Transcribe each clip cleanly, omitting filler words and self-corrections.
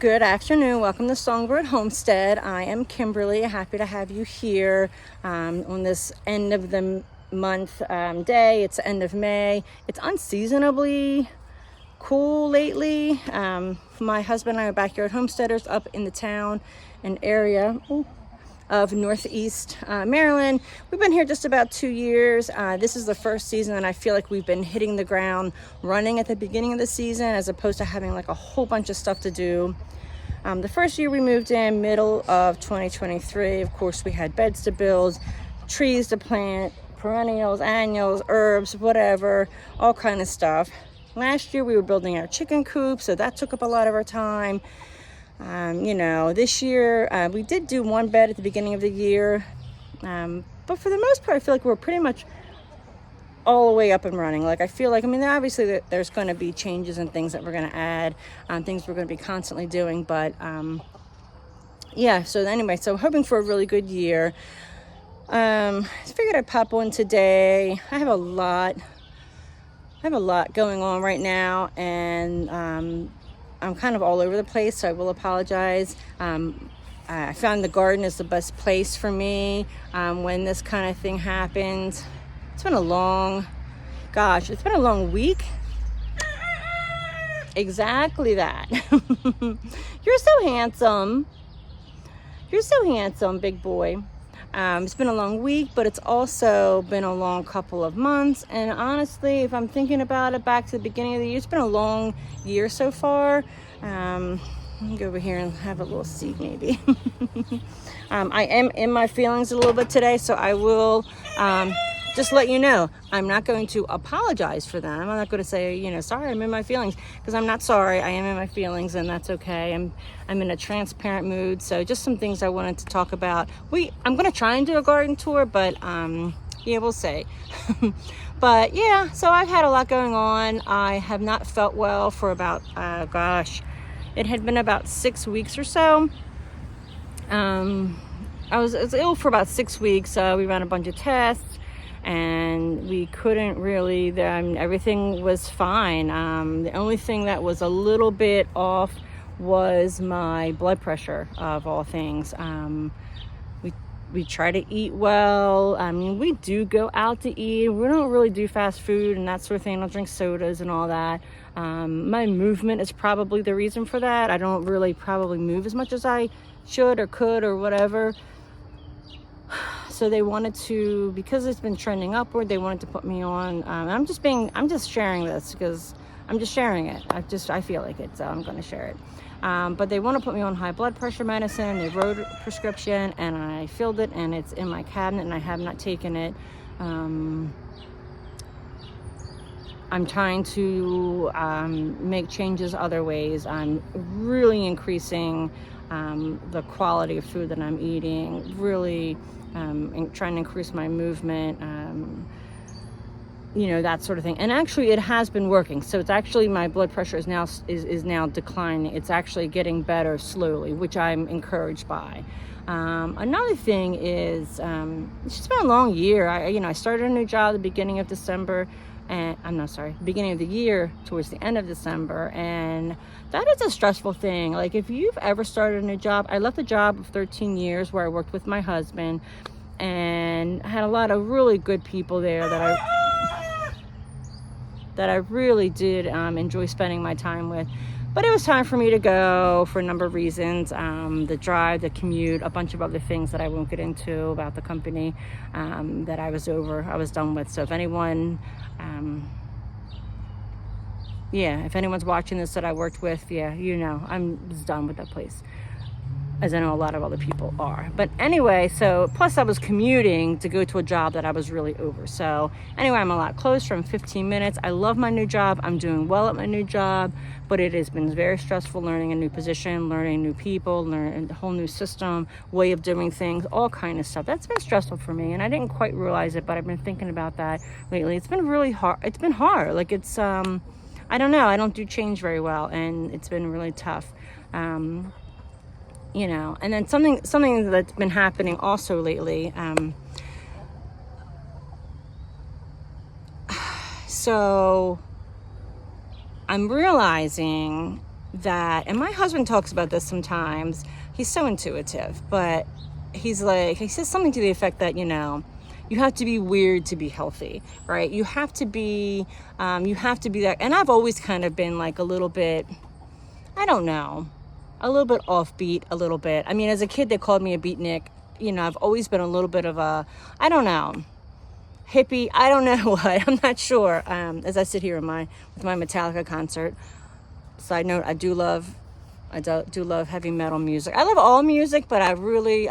Good afternoon. Welcome to Songbird Homestead. I am Kimberly. Happy to have you here on this end of the month day. It's the end of May. It's unseasonably cool lately. My husband and I are backyard homesteaders up in the town and area of Northeast Maryland. We've been here just about 2 years. This is the first season and I feel like we've been hitting the ground running at the beginning of the season as opposed to having like a whole bunch of stuff to do. The first year we moved in, middle of 2023, of course we had beds to build, trees to plant, perennials, annuals, herbs, whatever, all kind of stuff. Last year we were building our chicken coop, so that took up a lot of our time. This year we did do one bed at the beginning of the year, but for the most part I feel like we're pretty much all the way up and running. Like I feel like, obviously there's going to be changes and things that we're going to add, things we're going to be constantly doing, but so hoping for a really good year. I figured I'd pop on today. I have a lot going on right now, and I'm kind of all over the place, so I will apologize. I found the garden is the best place for me when this kind of thing happens. It's been a long week. Exactly that. You're so handsome. Big boy. It's been a long week, but it's also been a long couple of months. And honestly, if I'm thinking about it back to the beginning of the year, it's been a long year so far. Let me go over here and have a little seat maybe. I am in my feelings a little bit today, so I will just let you know, I'm not going to apologize for them. I'm not going to say, sorry, I'm in my feelings, because I'm not sorry. I am in my feelings, and that's okay. I'm in a transparent mood. So just some things I wanted to talk about. I'm going to try and do a garden tour, but we'll see. But yeah, so I've had a lot going on. I have not felt well for about, it had been about 6 weeks or so. I was ill for about 6 weeks. We ran a bunch of tests, and we couldn't really, everything was fine. The only thing that was a little bit off was my blood pressure, of all things. We try to eat well. We do go out to eat. We don't really do fast food and that sort of thing. I don't drink sodas and all that. My movement is probably the reason for that. I don't really probably move as much as I should or could or whatever. So they wanted to, because it's been trending upward, they wanted to put me on. I'm just sharing this because I'm just sharing it. I feel like it, so I'm going to share it. But they want to put me on high blood pressure medicine. They wrote a prescription, and I filled it, and it's in my cabinet, and I have not taken it. I'm trying to make changes other ways. I'm really increasing the quality of food that I'm eating, really and trying to increase my movement, that sort of thing. And actually it has been working. So it's actually, my blood pressure is now declining. It's actually getting better slowly, which I'm encouraged by. Another thing is, it's just been a long year. I started a new job at the beginning of December, beginning of the year towards the end of December, and that is a stressful thing. Like, if you've ever started a new job, I left a job of 13 years where I worked with my husband, and I had a lot of really good people there that I really did enjoy spending my time with. But it was time for me to go for a number of reasons. The drive, the commute, a bunch of other things that I won't get into about the company that I was done with. So if anyone, if anyone's watching this that I worked with, I'm just done with that place, as I know a lot of other people are. But anyway, so plus I was commuting to go to a job that I was really over. So anyway, I'm a lot closer. I'm 15 minutes. I love my new job. I'm doing well at my new job, but it has been very stressful learning a new position, learning new people, learning a whole new system, way of doing things, all kind of stuff. That's been stressful for me, and I didn't quite realize it, but I've been thinking about that lately. It's been really hard. It's been hard. Like, it's, I don't know. I don't do change very well, and it's been really tough. And then something that's been happening also lately. So I'm realizing that, and my husband talks about this sometimes. He's so intuitive, but he says something to the effect that, you know, you have to be weird to be healthy, right? You have to be that. And I've always kind of been like a little bit, I don't know, a little bit offbeat, a little bit. I mean, as a kid, they called me a beatnik. You know, I've always been a little bit of a, I don't know, hippie. I don't know what. I'm not sure. As I sit here with my Metallica concert. Side note, I do love heavy metal music. I love all music, but I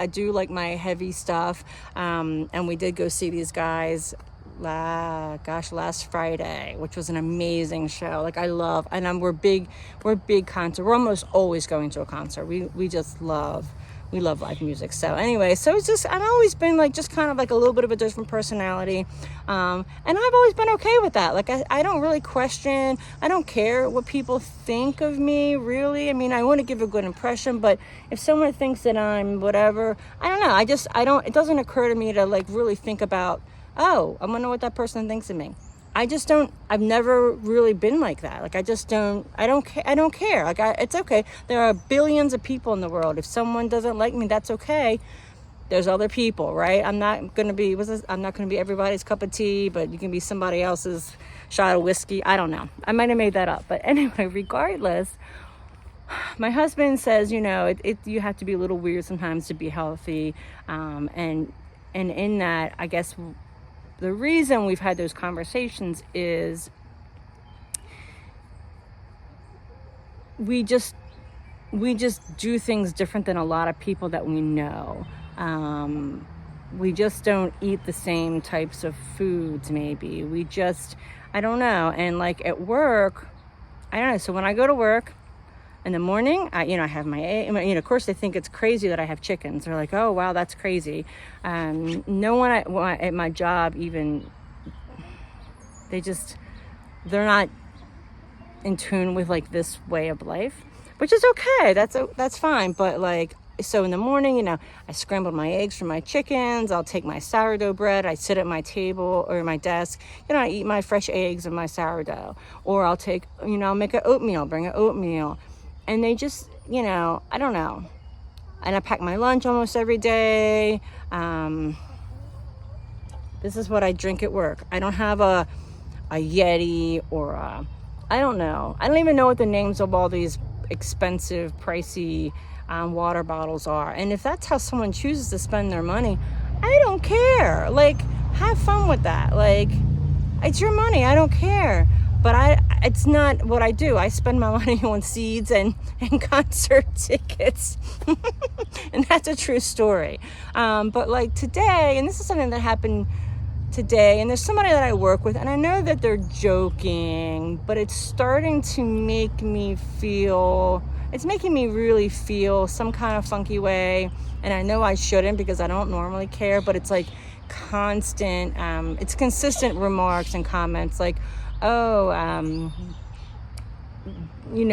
do like my heavy stuff. And we did go see these guys last Friday, which was an amazing show. Like we're big concert. We're almost always going to a concert. We love live music. So anyway, so it's just, I've always been like just kind of like a little bit of a different personality. And I've always been okay with that. Like I don't really question, I don't care what people think of me, really. I mean, I want to give a good impression, but if someone thinks that I'm whatever, I don't know. It doesn't occur to me to like really think about, oh, I want to know what that person thinks of me. I've never really been like that. Like I don't care. Like it's okay. There are billions of people in the world. If someone doesn't like me, that's okay. There's other people, right? I'm not going to be everybody's cup of tea, but you can be somebody else's shot of whiskey. I don't know. I might have made that up. But anyway, regardless, my husband says, you know, you have to be a little weird sometimes to be healthy. And in that, I guess, the reason we've had those conversations is we just do things different than a lot of people that we know. We just don't eat the same types of foods, maybe. I don't know. And like at work, I don't know. So when I go to work in the morning, I have my egg. Of course, they think it's crazy that I have chickens. They're like, "Oh, wow, that's crazy." No one at my job even. They're not in tune with like this way of life, which is okay. That's fine. But like, so in the morning, I scrambled my eggs for my chickens. I'll take my sourdough bread. I sit at my table or my desk. I eat my fresh eggs and my sourdough. Or I'll take, I'll make an oatmeal. Bring an oatmeal. And they just, I don't know. And I pack my lunch almost every day. This is what I drink at work. I don't have a Yeti or I don't know. I don't even know what the names of all these expensive, pricey water bottles are. And if that's how someone chooses to spend their money, I don't care. Like, have fun with that. Like, it's your money. I don't care. But it's not what I do. I spend my money on seeds and concert tickets. And that's a true story. But like today, and this is something that happened today, and there's somebody that I work with, and I know that they're joking, but it's starting to make me feel, it's making me really feel some kind of funky way. And I know I shouldn't because I don't normally care, but it's like constant, it's consistent remarks and comments like, oh,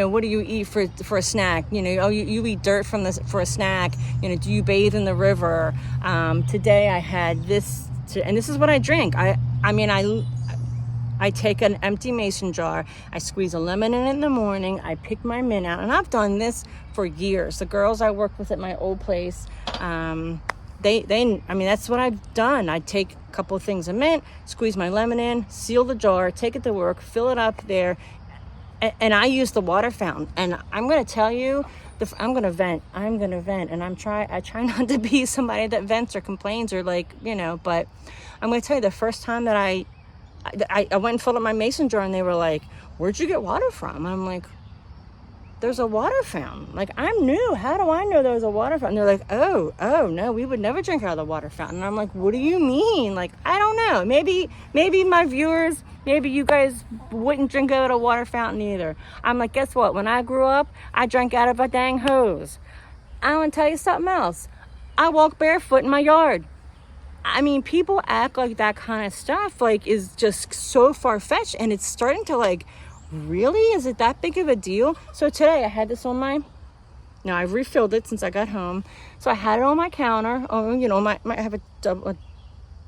what do you eat for a snack? Oh, you eat dirt for a snack. Do you bathe in the river? Today I had this, and this is what I drink. I take an empty mason jar. I squeeze a lemon in it in the morning. I pick my mint out, and I've done this for years. The girls I work with at my old place, that's what I've done. I take a couple of things of mint, squeeze my lemon in, seal the jar, take it to work, fill it up there, and I use the water fountain. And I'm going to tell you, I'm going to vent, and I try not to be somebody that vents or complains or but I'm going to tell you, the first time that I went and filled up my mason jar, and they were like, "Where'd you get water from?" I'm like, "There's a water fountain." Like, I'm new. How do I know there's a water fountain? They're like, oh, no, we would never drink out of the water fountain. And I'm like, what do you mean? Like, I don't know. Maybe my viewers, maybe you guys wouldn't drink out of a water fountain either. I'm like, guess what? When I grew up, I drank out of a dang hose. I want to tell you something else. I walk barefoot in my yard. I mean, people act like that kind of stuff, like, is just so far-fetched, and it's starting to, like, really? Is it that big of a deal? So today I had this on I refilled it since I got home. So I had it on my counter. I have a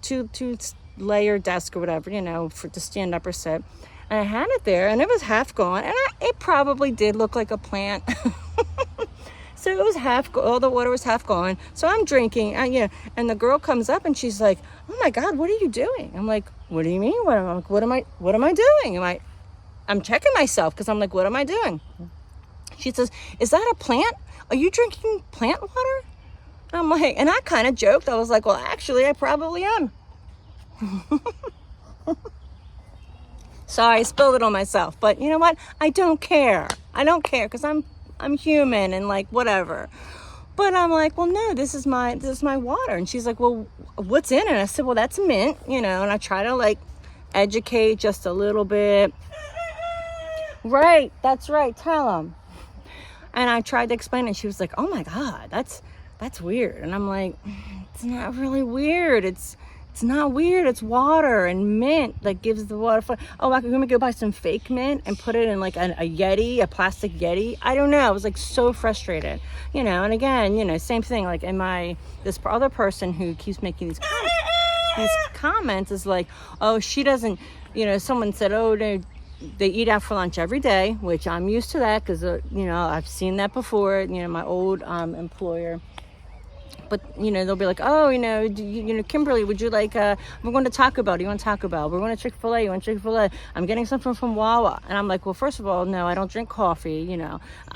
two-layer desk or whatever, to stand up or sit. And I had it there, and it was half gone, and it probably did look like a plant. So it was all the water was half gone. So I'm drinking, and the girl comes up and she's like, "Oh my God, what are you doing?" I'm like, "What do you mean? What am I doing? I'm checking myself because I'm like, what am I doing?" She says, "Is that a plant? Are you drinking plant water?" I'm like, and I kind of joked. I was like, "Well, actually, I probably am." Sorry, I spilled it on myself, but you know what? I don't care because I'm human and like whatever. But I'm like, "Well, no, this is my water." And she's like, "Well, what's in it?" I said, "Well, that's mint, and I try to like educate just a little bit. Right, that's right. Tell them. And I tried to explain it. She was like, "Oh my God, that's weird." And I'm like, "It's not really weird. It's not weird. It's water and mint that gives the water flavor. Oh, I'm gonna go buy some fake mint and put it in like a Yeti, a plastic Yeti." I don't know. I was like so frustrated, And again, same thing. Like, this other person who keeps making these comments is like, "Oh, she doesn't." Someone said, "Oh, no, they eat out for lunch every day," which I'm used to that because I've seen that before. My old employer. But they'll be like, "Oh, Kimberly, would you like we're going to Taco Bell. Do you want Taco Bell? We're going to Chick-fil-A. You want Chick-fil-A? I'm getting something from Wawa." And I'm like, "Well, first of all, no, I don't drink coffee."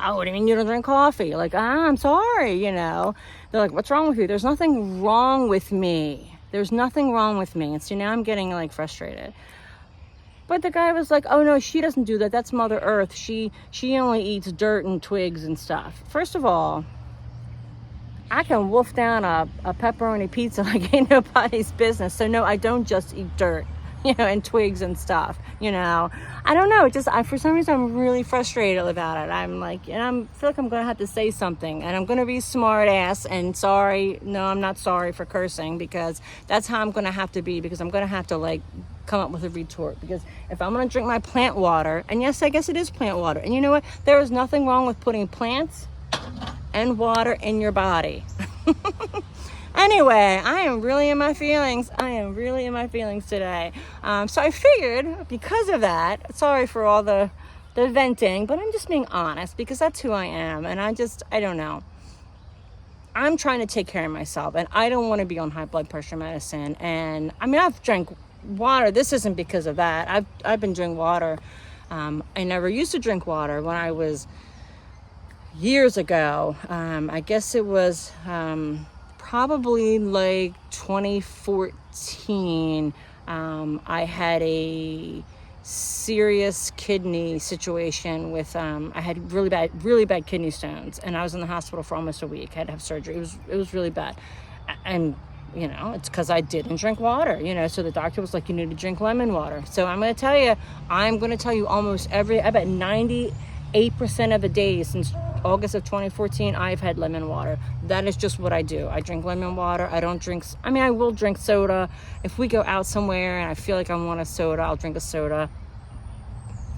"Oh, what do you mean you don't drink coffee?" Like, "I'm sorry." They're like, "What's wrong with you?" There's nothing wrong with me. There's nothing wrong with me. And so now I'm getting like frustrated. But the guy was like, "Oh no, she doesn't do that. That's Mother Earth. She only eats dirt and twigs and stuff." First of all, I can wolf down a pepperoni pizza like ain't nobody's business. So no, I don't just eat dirt, and twigs and stuff. I don't know. For some reason, I'm really frustrated about it. I'm like, and I feel like I'm gonna have to say something, and I'm gonna be smart ass and sorry. No, I'm not sorry for cursing because that's how I'm gonna have to be because I'm gonna have to like come up with a retort because if I'm gonna drink my plant water, and yes, I guess it is plant water, and you know what? There is nothing wrong with putting plants and water in your body. Anyway, I am really in my feelings. Today. So I figured because of that, sorry for all the venting, but I'm just being honest because that's who I am. And I don't know. I'm trying to take care of myself and I don't want to be on high blood pressure medicine. And I've drank water. This isn't because of that. I've been drinking water. I never used to drink water when I was years ago. I guess it was probably like 2014. I had a serious kidney situation with I had really bad kidney stones, and I was in the hospital for almost a week. I had to have surgery. It was really bad, and it's because I didn't drink water. So the doctor was like, "You need to drink lemon water." So I'm going to tell you almost I bet 98% of the days since August of 2014, I've had lemon water. That is just what I do. I drink lemon water. I don't drink, I will drink soda. If we go out somewhere and I feel like I want a soda, I'll drink a soda.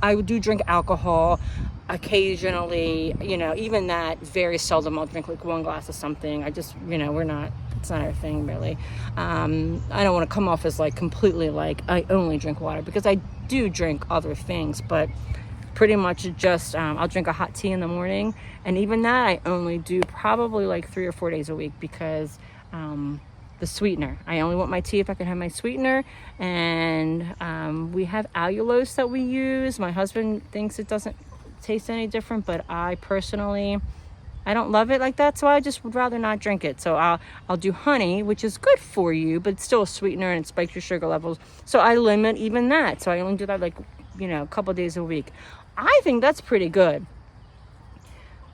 I do drink alcohol occasionally, even that very seldom. I'll drink like one glass of something. I just, it's not our thing really. I don't want to come off as like completely like I only drink water because I do drink other things, but pretty much just I'll drink a hot tea in the morning, and even that I only do probably like 3 or 4 days a week because the sweetener. I only want my tea if I can have my sweetener, and we have allulose that we use. My husband thinks it doesn't taste any different, but I personally I don't love it like that, so I just would rather not drink it. So I'll do honey, which is good for you, but it's still a sweetener and it spikes your sugar levels. So I limit even that. So I only do that like a couple days a week. I think that's pretty good.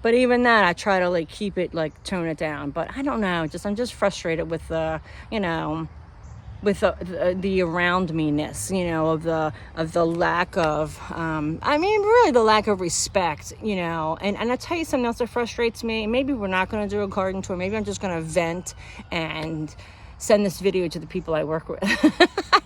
But even that, I try to like keep it, like tone it down. But I don't know, I'm just frustrated with the, with the around me-ness, of the lack of, really the lack of respect, and I'll tell you something else that frustrates me. Maybe we're not going to do a garden tour. Maybe I'm just going to vent and send this video to the people I work with.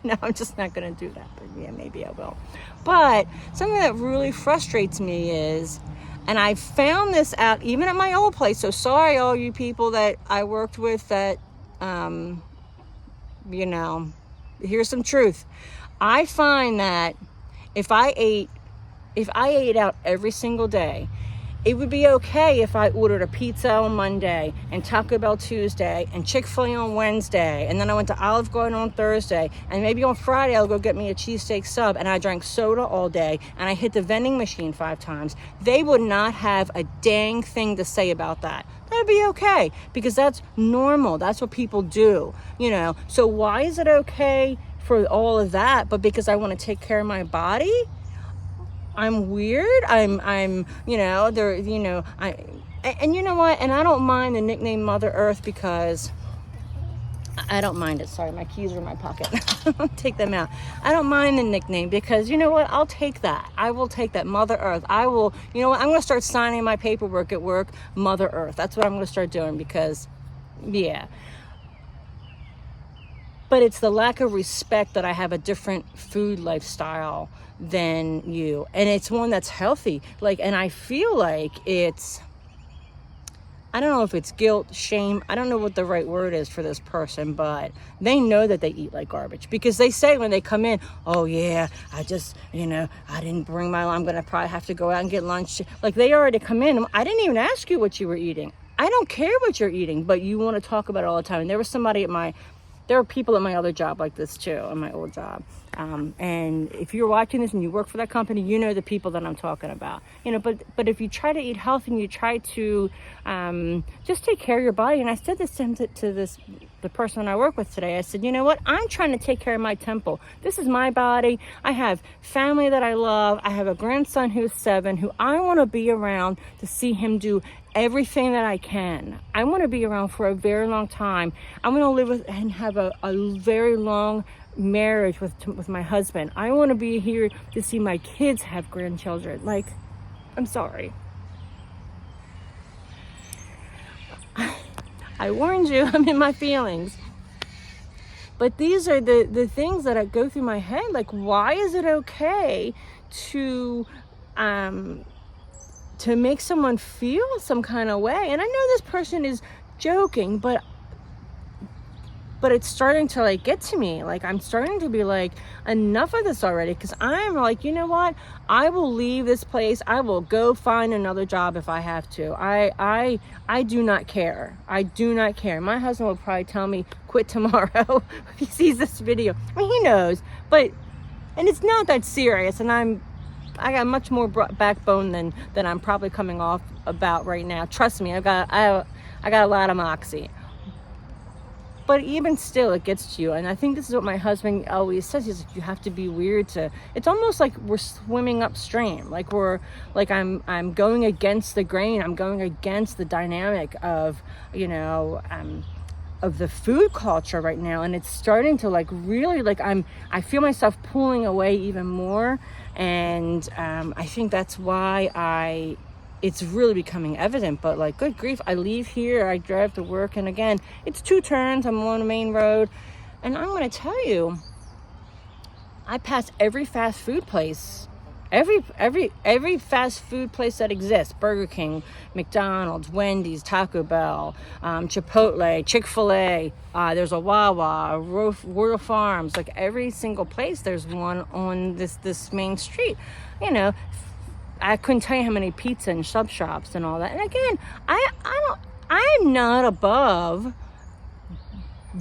No, I'm just not going to do that, but yeah, maybe I will. But something that really frustrates me is, and I found this out even at my old place, so sorry all you people that I worked with that, here's some truth. I find that If I ate out every single day, it would be okay if I ordered a pizza on Monday and Taco Bell Tuesday and Chick-fil-A on Wednesday, and then I went to Olive Garden on Thursday, and maybe on Friday I'll go get me a cheesesteak sub, and I drank soda all day, and I hit the vending machine 5 times. They would not have a dang thing to say about that. That'd be okay, because that's normal. That's what people do, you know. So why is it okay for all of that, but because I want to take care of my body? I'm weird. I'm, you know, and you know what? And I don't mind the nickname Mother Earth, because I don't mind it. Sorry, my keys are in my pocket. I'll take them out. I don't mind the nickname, because you know what? I'll take that. I will take that, Mother Earth. I will, you know what? I'm going to start signing my paperwork at work, Mother Earth. That's what I'm going to start doing, because, yeah. But it's the lack of respect that I have a different food lifestyle than you, and it's one that's healthy. Like, and I feel like it's, I don't know if it's guilt, shame, I don't know what the right word is for this person, but they know that they eat like garbage, because they say when they come in, oh yeah, I just, you know, I didn't bring my, I'm gonna probably have to go out and get lunch. Like, they already come in, I didn't even ask you what you were eating. I don't care what you're eating, but you want to talk about it all the time. And there was somebody at there are people at my other job like this too, at my old job. And if you're watching this and you work for that company, you know the people that I'm talking about. You know, but if you try to eat healthy and you try to just take care of your body, and I said this to the person I work with today, I said, you know what? I'm trying to take care of my temple. This is my body. I have family that I love. I have a grandson who's 7, who I want to be around to see him do everything that I can. I want to be around for a very long time. I want to live with and have a very long marriage with my husband. I want to be here to see my kids have grandchildren. Like, I'm sorry. I warned you, I'm in my feelings. But these are the things that go through my head. Like, why is it okay to make someone feel some kind of way? And I know this person is joking, but it's starting to like get to me. Like, I'm starting to be like, enough of this already, because I'm like, you know what? I will leave this place. I will go find another job if I have to. I do not care. I do not care. My husband will probably tell me quit tomorrow if he sees this video. I mean, he knows, and it's not that serious, and I got much more backbone than I'm probably coming off about right now. Trust me, I got a lot of moxie. But even still, it gets to you. And I think this is what my husband always says. He's like, you have to be weird to, it's almost like we're swimming upstream. Like I'm going against the grain. I'm going against the dynamic of, you know, of the food culture right now. And it's starting to like really, like I feel myself pulling away even more. And I think that's why it's really becoming evident. But like, good grief, I leave here, I drive to work, and again, it's 2 turns, I'm on the main road, and I'm going to tell you, I pass every fast food place, every fast food place that exists: Burger King, McDonald's, Wendy's, Taco Bell, Chipotle, Chick-fil-A, there's a Wawa, Royal Farms. Like, every single place, there's one on this main street. You know, I couldn't tell you how many pizza and sub shops and all that. And again, I'm not above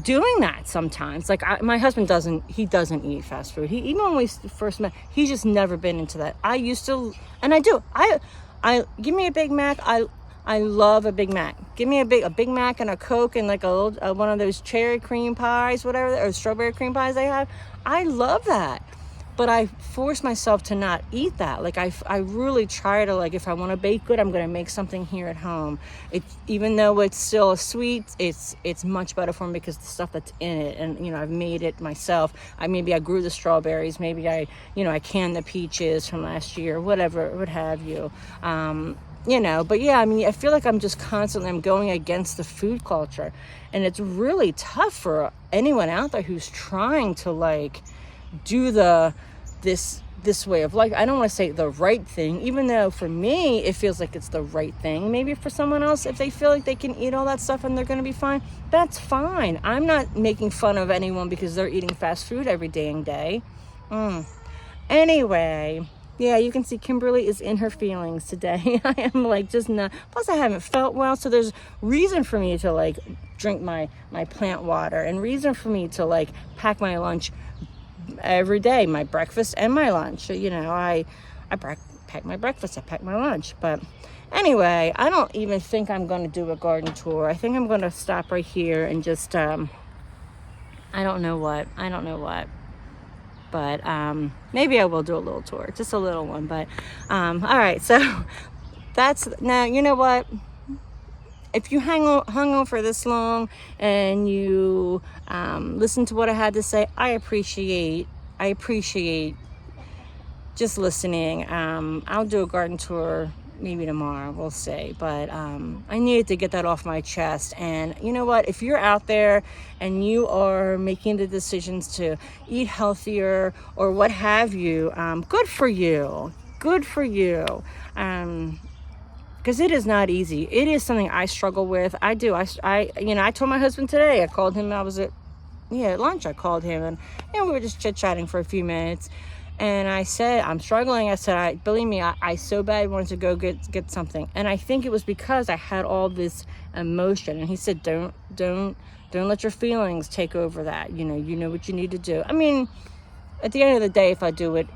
doing that sometimes. Like, my husband doesn't eat fast food. Even when we first met, he's just never been into that. I used to, and I do. I give me a Big Mac. I love a Big Mac. Give me a Big Mac and a Coke and like a little, one of those cherry cream pies, whatever, or strawberry cream pies they have. I love that. But I force myself to not eat that. Like, I really try to, like, if I want to bake good, I'm going to make something here at home. Even though it's still a sweet, it's much better for me because the stuff that's in it, and, you know, I've made it myself. Maybe I grew the strawberries. Maybe I canned the peaches from last year, whatever, what have you. You know, but yeah, I mean, I feel like I'm going against the food culture. And it's really tough for anyone out there who's trying to, like, do this way of life. I don't want to say the right thing, even though for me it feels like it's the right thing. Maybe for someone else, if they feel like they can eat all that stuff and they're going to be fine, that's fine. I'm not making fun of anyone because they're eating fast food every day and day. Anyway, yeah, you can see Kimberly is in her feelings today. I am like just not, plus I haven't felt well, so there's reason for me to like drink my plant water, and reason for me to like pack my lunch every day, my breakfast and my lunch. You know, I pack my breakfast, I pack my lunch. But anyway, I don't even think I'm going to do a garden tour. I think I'm going to stop right here and just I don't know what, but maybe I will do a little tour, just a little one. But all right, so that's, now you know what, if you hung on for this long and you listen to what I had to say, I appreciate just listening. I'll do a garden tour maybe tomorrow, we'll see. But I needed to get that off my chest. And you know what, if you're out there and you are making the decisions to eat healthier or what have you, good for you, because it is not easy. It is something I struggle with. I told my husband today, I called him, I was at lunch, I called him, and we were just chit-chatting for a few minutes. And I said, I'm struggling. I said, believe me, I so bad wanted to go get something. And I think it was because I had all this emotion. And he said, don't let your feelings take over that. You know what you need to do. I mean, at the end of the day, if I do it,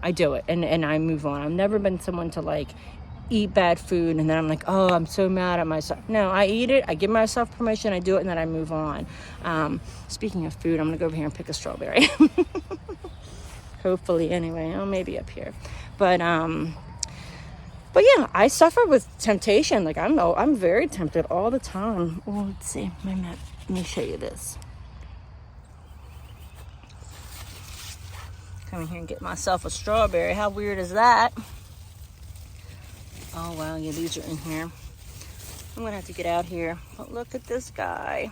I do it, and I move on. I've never been someone to like eat bad food and then I'm like, oh, I'm so mad at myself. No, I eat it, I give myself permission, I do it, and then I move on. Speaking of food, I'm gonna go over here and pick a strawberry. Hopefully, anyway. Oh, maybe up here. But yeah, I suffer with temptation. Like I'm very tempted all the time. Oh, let's see my map. Let me show you this. Come in here and get myself a strawberry. How weird is that? Oh wow, yeah, these are in here. I'm gonna have to get out here. But look at this guy.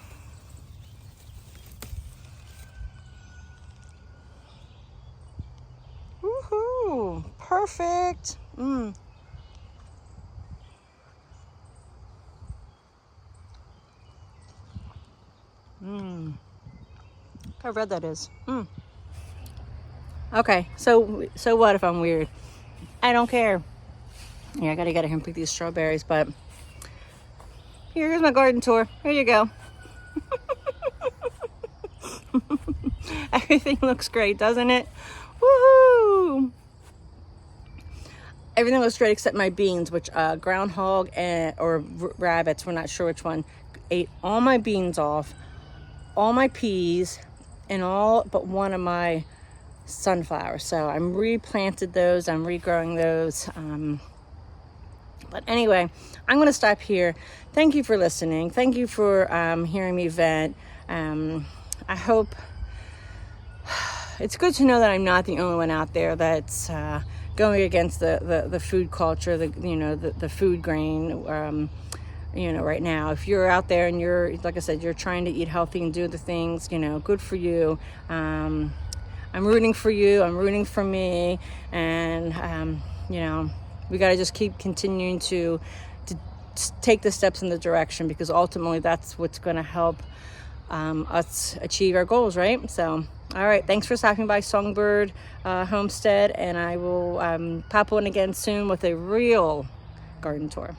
Woohoo! Perfect. Look how red that is. Okay, so what if I'm weird? I don't care. Yeah, I gotta get him pick these strawberries, but here's my garden tour. Here you go. Everything looks great, doesn't it? Woohoo! Everything looks great except my beans, which groundhog or rabbits, we're not sure which one, ate all my beans off, all my peas, and all but one of my sunflowers. So I'm replanted those, I'm regrowing those. But anyway, I'm going to stop here. Thank you for listening. Thank you for hearing me vent. I hope it's good to know that I'm not the only one out there that's going against the food culture, the food grain. Right now, if you're out there and you're, like I said, you're trying to eat healthy and do the things, good for you. I'm rooting for you. I'm rooting for me. And, we got to just keep continuing to take the steps in the direction, because ultimately that's what's going to help us achieve our goals, right? So, all right. Thanks for stopping by Songbird Homestead, and I will pop on again soon with a real garden tour.